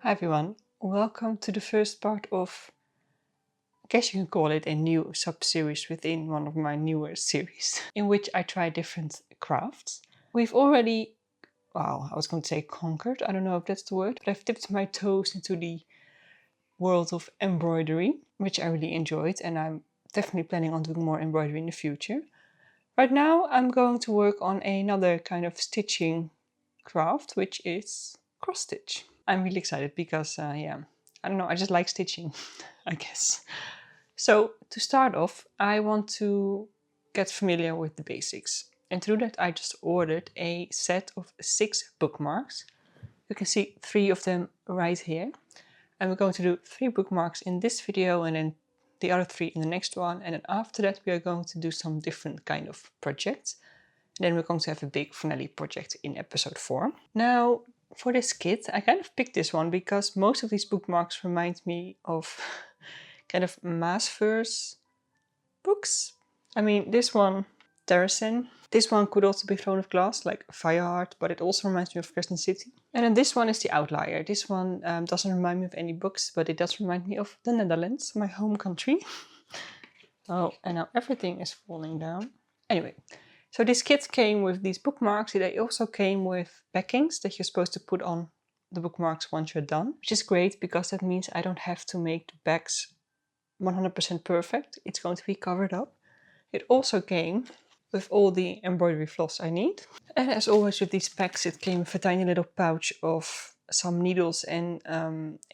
Hi everyone, welcome to the first part of, I guess you can call it a new sub-series within one of my newer series, in which I try different crafts. We've already, well, I was going to say conquered, I don't know if that's the word, but I've dipped my toes into the world of embroidery, which I really enjoyed, and I'm definitely planning on doing more embroidery in the future. Right now I'm going to work on another kind of stitching craft, which is cross stitch. I'm really excited because, I don't know, I just like stitching, I guess. So to start off, I want to get familiar with the basics. And to do that, I just ordered a set of 6 bookmarks. You can see 3 of them right here. And we're going to do 3 bookmarks in this video and then the other 3 in the next one. And then after that, we are going to do some different kind of projects. And then we're going to have a big finale project in episode 4. Now, for this kit, I kind of picked this one because most of these bookmarks remind me of kind of mass verse books. I mean, this one, Terracin. This one could also be Throne of Glass, like Fireheart, but it also reminds me of Crescent City. And then this one is the outlier. This one doesn't remind me of any books, but it does remind me of the Netherlands, my home country. Oh, and now everything is falling down. Anyway, so this kit came with these bookmarks. They also came with backings that you're supposed to put on the bookmarks once you're done, which is great because that means I don't have to make the backs 100% perfect. It's going to be covered up. It also came with all the embroidery floss I need. And as always with these packs, it came with a tiny little pouch of some needles and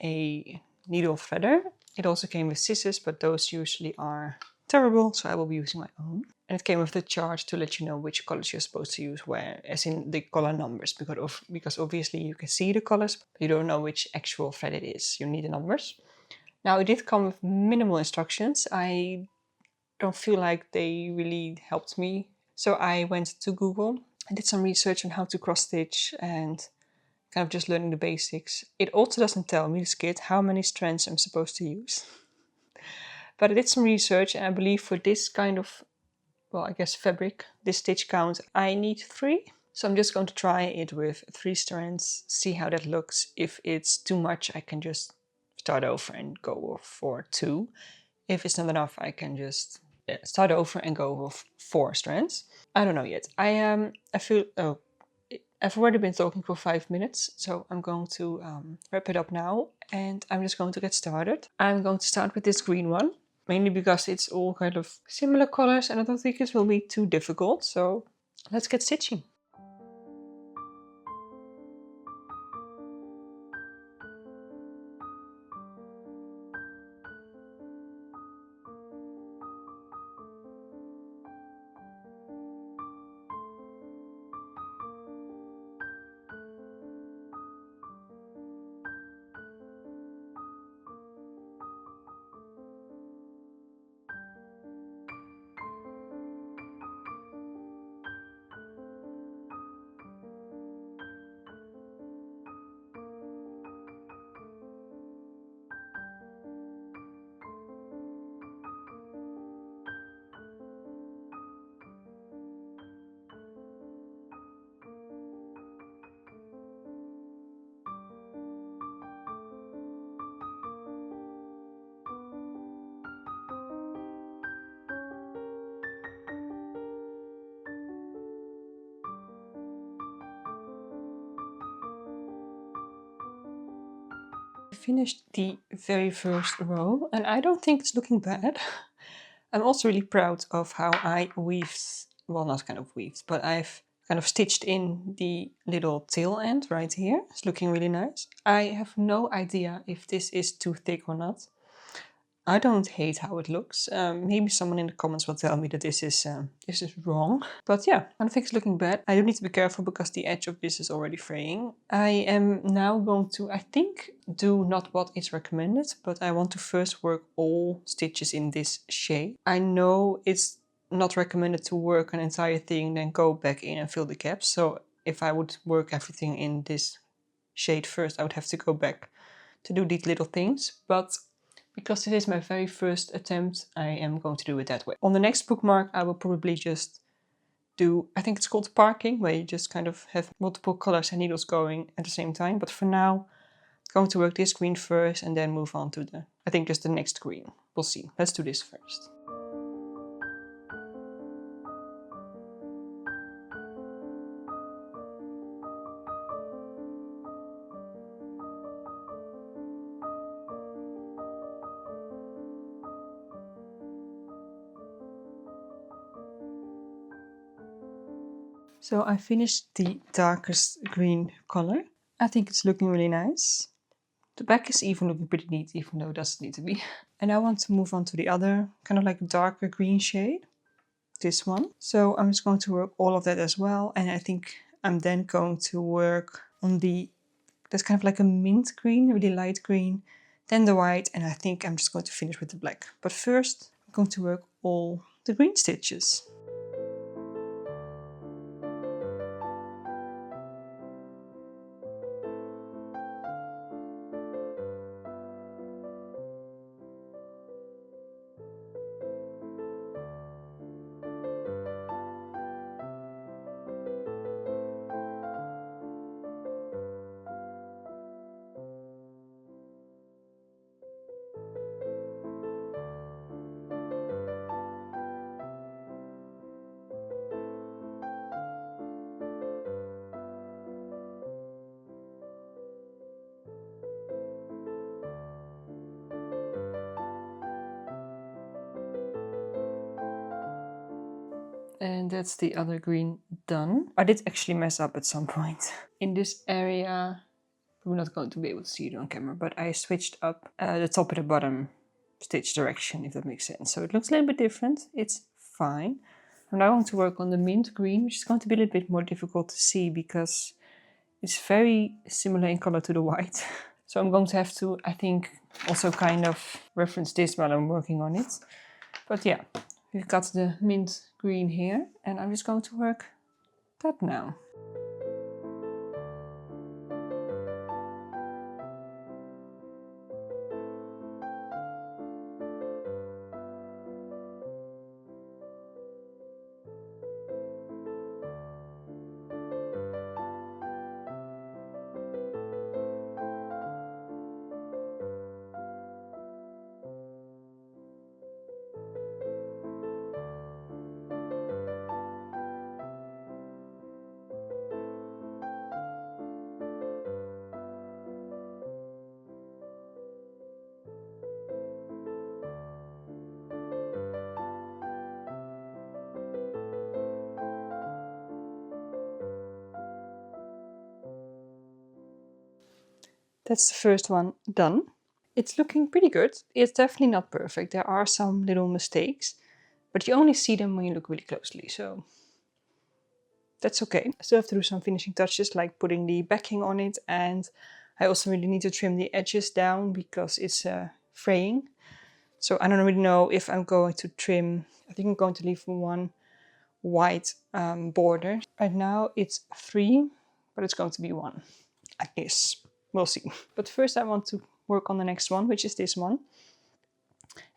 a needle threader. It also came with scissors, but those usually are terrible, so I will be using my own. And it came with the chart to let you know which colors you're supposed to use where, as in the color numbers, because obviously you can see the colors, but you don't know which actual thread it is. You need the numbers. Now, it did come with minimal instructions. I don't feel like they really helped me. So I went to Google and did some research on how to cross stitch and kind of just learning the basics. It also doesn't tell me, this kit, how many strands I'm supposed to use. But I did some research and I believe for this kind of, well, I guess fabric, this stitch count, I need 3. So I'm just going to try it with 3 strands, see how that looks. If it's too much, I can just start over and go for 2. If it's not enough, I can just start over and go with 4 strands. I don't know yet. I've already been talking for 5 minutes, so I'm going to wrap it up now and I'm just going to get started. I'm going to start with this green one, mainly because it's all kind of similar colors and I don't think this will be too difficult, so let's get stitching. Finished the very first row and I don't think it's looking bad. I'm also really proud of how I weaved, well, not kind of weaved, but I've kind of stitched in the little tail end right here. It's looking really nice. I have no idea if this is too thick or not. I don't hate how it looks. Maybe someone in the comments will tell me that this is wrong. But yeah, I don't think it's looking bad. I do need to be careful because the edge of this is already fraying. I am now going to, I think, do not what is recommended, but I want to first work all stitches in this shade. I know it's not recommended to work an entire thing, then go back in and fill the gaps. So if I would work everything in this shade first, I would have to go back to do these little things. But because this is my very first attempt, I am going to do it that way. On the next bookmark, I will probably just do, I think it's called parking, where you just kind of have multiple colors and needles going at the same time. But for now, Going to work this green first and then move on to I think just the next green. We'll see. Let's do this first. So I finished the darkest green color. I think it's looking really nice. The back is even looking pretty neat, even though it doesn't need to be. And I want to move on to the other kind of like darker green shade. This one. So I'm just going to work all of that as well. And I think I'm then going to work on that's kind of like a mint green, really light green. Then the white, and I think I'm just going to finish with the black. But first, I'm going to work all the green stitches. And that's the other green done. I did actually mess up at some point. In this area, we're not going to be able to see it on camera, but I switched up the top and the bottom stitch direction, if that makes sense. So it looks a little bit different. It's fine. I'm now going to work on the mint green, which is going to be a little bit more difficult to see because it's very similar in color to the white. So I'm going to have to, I think, also kind of reference this while I'm working on it. But yeah, we've got the mint green here, and I'm just going to work that now. That's the first one done. It's looking pretty good. It's definitely not perfect. There are some little mistakes, but you only see them when you look really closely, so that's okay. I still have to do some finishing touches like putting the backing on it, and I also really need to trim the edges down because it's fraying. So I don't really know if I'm going to trim. I think I'm going to leave one white border. Right now it's 3, but it's going to be 1, I guess. We'll see. But first I want to work on the next one, which is this one.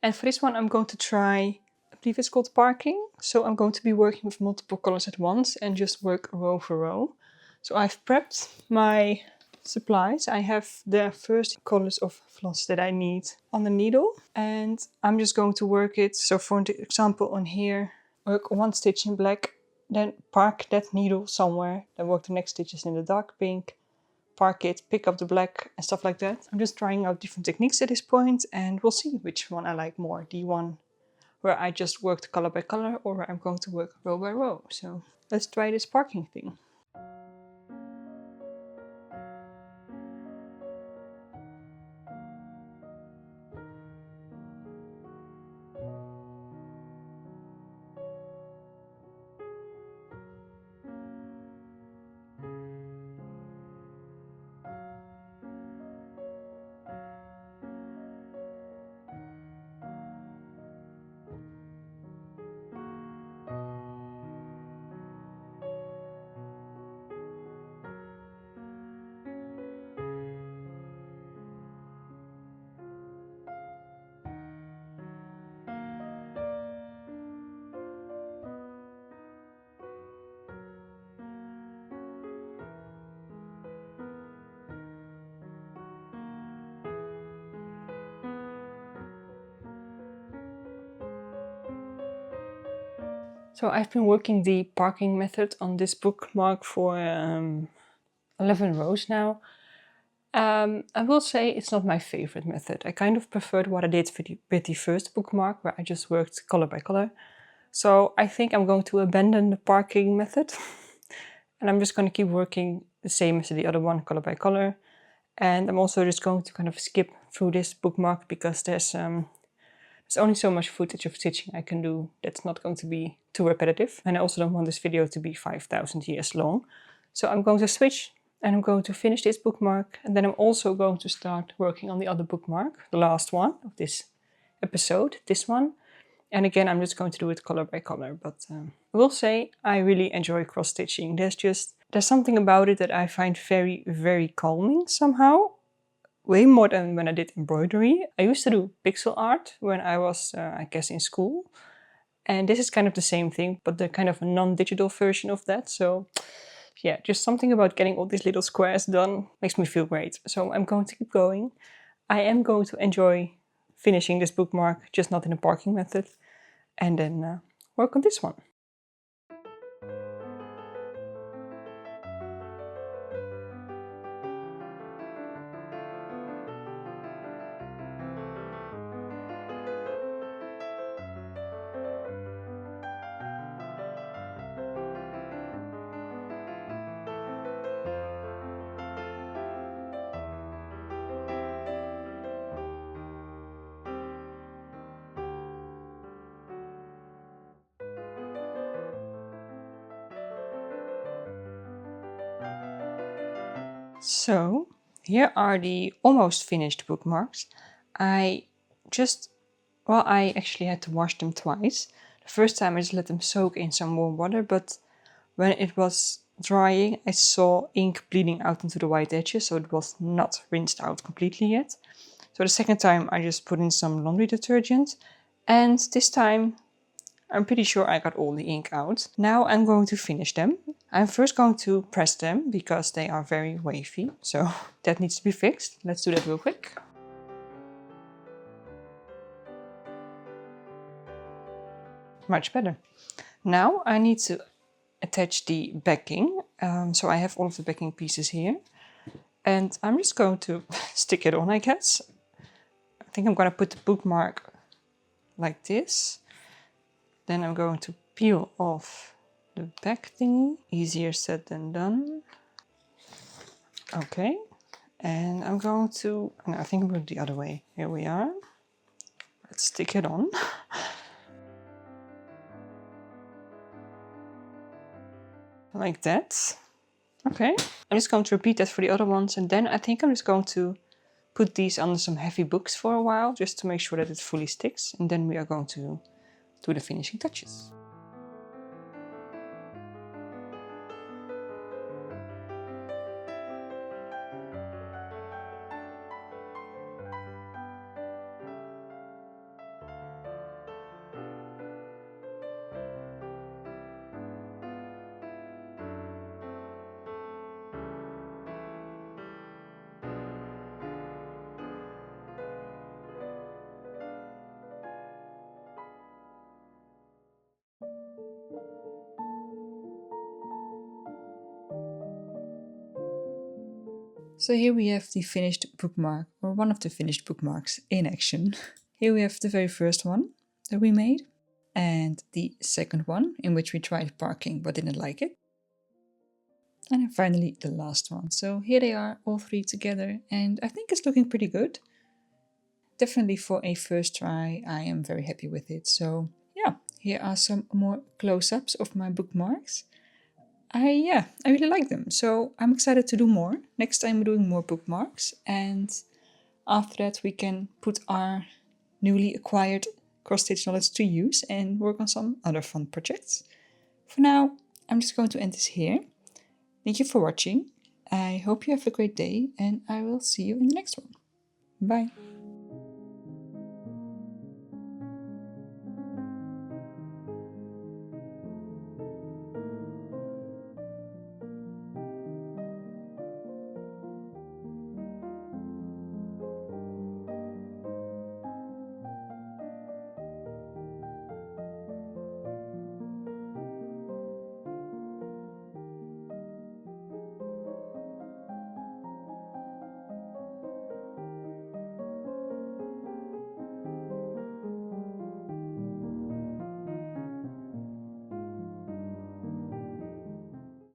And for this one I'm going to try, I believe it's called parking. So I'm going to be working with multiple colors at once and just work row for row. So I've prepped my supplies. I have the first colors of floss that I need on the needle, and I'm just going to work it. So for example on here, work 1 stitch in black, then park that needle somewhere, then work the next stitches in the dark pink, park it, pick up the black and stuff like that. I'm just trying out different techniques at this point, and we'll see which one I like more. The one where I just worked color by color, or where I'm going to work row by row. So let's try this parking thing. So I've been working the parking method on this bookmark for 11 rows now. I will say it's not my favorite method. I kind of preferred what I did with the first bookmark, where I just worked color by color. So I think I'm going to abandon the parking method and I'm just going to keep working the same as the other one, color by color. And I'm also just going to kind of skip through this bookmark because there's only so much footage of stitching I can do that's not going to be too repetitive. And I also don't want this video to be 5,000 years long. So I'm going to switch and I'm going to finish this bookmark. And then I'm also going to start working on the other bookmark, the last one of this episode, this one. And again, I'm just going to do it color by color. But I will say I really enjoy cross stitching. There's something about it that I find very, very calming somehow. Way more than when I did embroidery. I used to do pixel art when I was, I guess, in school. And this is kind of the same thing, but the kind of a non-digital version of that. So yeah, just something about getting all these little squares done makes me feel great. So I'm going to keep going. I am going to enjoy finishing this bookmark, just not in a parking method. And then work on this one. So here are the almost finished bookmarks. I actually had to wash them twice. The first time I just let them soak in some warm water, but when it was drying, I saw ink bleeding out into the white edges, so it was not rinsed out completely yet. So the second time I just put in some laundry detergent, and this time I'm pretty sure I got all the ink out. Now I'm going to finish them. I'm first going to press them because they are very wavy, so that needs to be fixed. Let's do that real quick. Much better. Now I need to attach the backing. So I have all of the backing pieces here. And I'm just going to stick it on, I guess. I think I'm going to put the bookmark like this. Then I'm going to peel off the back thingy. Easier said than done. Okay. And I'm going to, no, I think I'm going to do the other way. Here we are. Let's stick it on. Like that. Okay. I'm just going to repeat that for the other ones. And then I think I'm just going to put these under some heavy books for a while, just to make sure that it fully sticks. And then we are going to do the finishing touches. So here we have the finished bookmark, or one of the finished bookmarks in action. Here we have the very first one that we made, and the second one in which we tried parking but didn't like it. And then finally the last one. So here they are, all three together, and I think it's looking pretty good. Definitely for a first try, I am very happy with it. So yeah, here are some more close-ups of my bookmarks. I really like them, so I'm excited to do more. Next time we're doing more bookmarks, and after that we can put our newly acquired cross-stitch knowledge to use and work on some other fun projects. For now, I'm just going to end this here. Thank you for watching. I hope you have a great day, and I will see you in the next one. Bye!